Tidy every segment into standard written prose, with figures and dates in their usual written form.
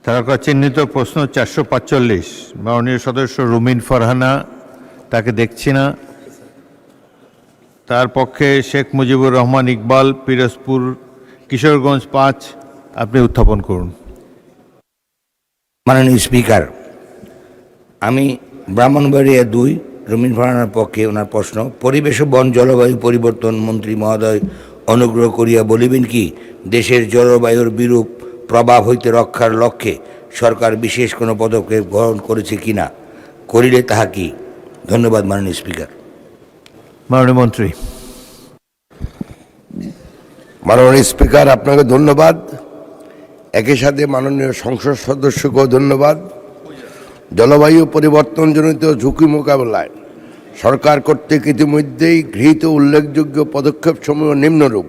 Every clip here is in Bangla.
তারকা চিহ্নিত প্রশ্ন 445, মাননীয় সদস্য রুমিন ফারহানা, তাকে দেখছি না। তার পক্ষে শেখ মুজিবুর রহমান ইকবাল, পিরোজপুর কিশোরগঞ্জ 5, আপনি উত্থাপন করুন। মাননীয় স্পিকার, আমি ব্রাহ্মণবাড়িয়া 2 রুমিন ফারহানার পক্ষে ওনার প্রশ্ন, পরিবেশ ও বন জলবায়ু পরিবর্তন মন্ত্রী মহোদয় অনুগ্রহ করিয়া বলিবেন কি দেশের জলবায়ুর বিরূপ প্রভাব হইতে রক্ষার লক্ষ্যে সরকার বিশেষ কোনো পদক্ষেপ গ্রহণ করেছে কিনা, করিলে তাহা কি? ধন্যবাদ মাননীয় স্পিকার। মাননীয় মন্ত্রী। মাননীয় স্পিকার, আপনাকে ধন্যবাদ। একই সাথে মাননীয় সংসদ সদস্যকেও ধন্যবাদ। জলবায়ু পরিবর্তনজনিত ঝুঁকি মোকাবেলায় সরকার কর্তৃক ইতিমধ্যেই গৃহীত উল্লেখযোগ্য পদক্ষেপসমূহ নিম্নরূপ: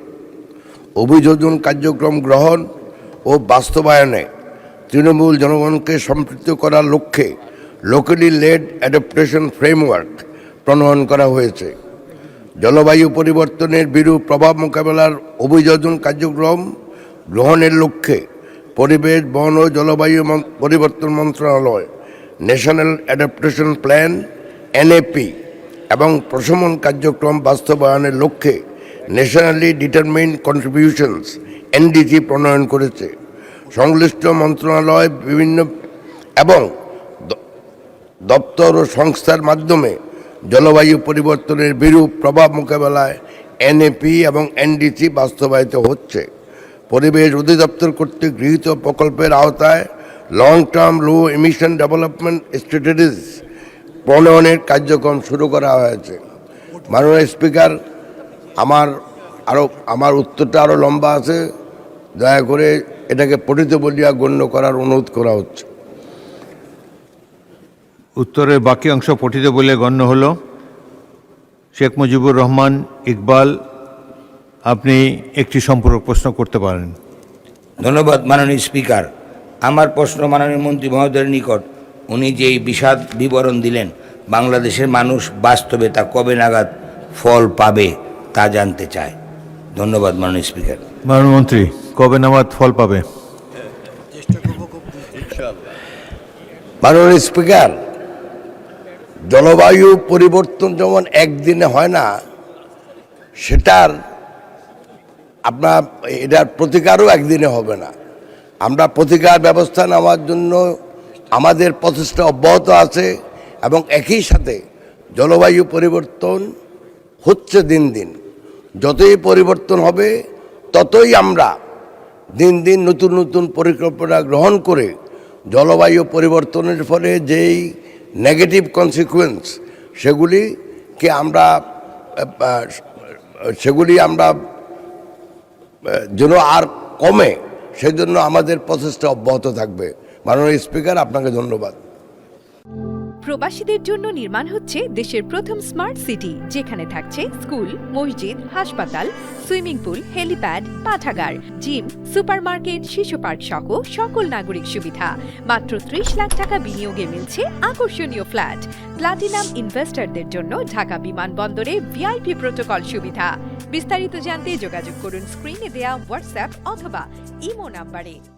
অভিযোজন কার্যক্রম গ্রহণ ও বাস্তবায়নে তৃণমূল জনগণকে সম্পৃক্ত করার লক্ষ্যে লোকালি লেড অ্যাডাপ্টেশন ফ্রেমওয়ার্ক প্রণয়ন করা হয়েছে। জলবায়ু পরিবর্তনের বিরূপ প্রভাব মোকাবেলার অভিযোজন কার্যক্রম গ্রহণের লক্ষ্যে পরিবেশ, বন ও জলবায়ু পরিবর্তন মন্ত্রণালয় ন্যাশনাল অ্যাডাপ্টেশন প্ল্যান NAP এবং প্রশমন কার্যক্রম বাস্তবায়নের লক্ষ্যে ন্যাশনালি ডিটারমাইন্ড কন্ট্রিবিউশনস NDC প্রণয়ন করেছে। সংশ্লিষ্ট মন্ত্রণালয় বিভিন্ন এবং দপ্তর ও সংস্থার মাধ্যমে জলবায়ু পরিবর্তনের বিরূপ প্রভাব মোকাবেলায় NAP এবং NDC বাস্তবায়িত হচ্ছে। পরিবেশ অধিদপ্তর কর্তৃক গৃহীত প্রকল্পের আওতায় লং টার্ম লো এমিশন ডেভেলপমেন্ট স্ট্র্যাটেজিস প্রণয়নের কার্যক্রম শুরু করা হয়েছে। মাননীয় স্পিকার, আমার উত্তরটা আরও লম্বা আছে, দয়া করে এটাকে পঠিত বলিয়া গণ্য করার অনুরোধ করা হচ্ছে। উত্তরের বাকি অংশ পঠিত বলে গণ্য হলো। শেখ মুজিবুর রহমান ইকবাল, আপনি একটি সম্পূরক প্রশ্ন করতে পারেন। ধন্যবাদ মাননীয় স্পিকার। আমার প্রশ্ন মাননীয় মন্ত্রী মহোদয়ের নিকট, উনি যেই বিশদ বিবরণ দিলেন বাংলাদেশের মানুষ বাস্তবে তা কবে নাগাদ ফল পাবে তা জানতে চায়। ধন্যবাদ মাননীয় স্পিকার। মাননীয় মন্ত্রী, কবে নাগাদ ফল পাবে? মাননীয় স্পিকার, জলবায়ু পরিবর্তন যেমন একদিনে হয় না, এটার প্রতিকারও একদিনে হবে না। আমরা প্রতিকার ব্যবস্থা নেওয়ার জন্য আমাদের প্রচেষ্টা অব্যাহত আছে এবং একই সাথে জলবায়ু পরিবর্তন হচ্ছে দিন দিন। যতই পরিবর্তন হবে ততই আমরা দিন দিন নতুন নতুন পরিকল্পনা গ্রহণ করে জলবায়ু পরিবর্তনের ফলে যেই নেগেটিভ কনসিকুয়েন্স সেগুলি আমরা যেন আর কমে, সেজন্য আমাদের প্রচেষ্টা অব্যাহত থাকবে। মাননীয় স্পিকার, আপনাকে ধন্যবাদ। প্রবাসীদের জন্য নির্মাণ হচ্ছে দেশের প্রথম স্মার্ট সিটি, যেখানে থাকছে স্কুল, মসজিদ, হাসপাতাল, সুইমিং পুল, হেলিপ্যাড, পাঠাগার, জিম, সুপারমার্কেট, শিশু পার্ক সহ সকল নাগরিক সুবিধা। মাত্র 30 লাখ টাকা বিনিয়োগে মিলছে আকর্ষণীয় ফ্ল্যাট। প্লাটিনাম ইনভেস্টরদের জন্য ঢাকা বিমানবন্দরে VIP প্রোটোকল সুবিধা। বিস্তারিত জানতে যোগাযোগ করুন স্ক্রিনে দেয়া হোয়াটসঅ্যাপ অথবা ইমো নাম্বারে।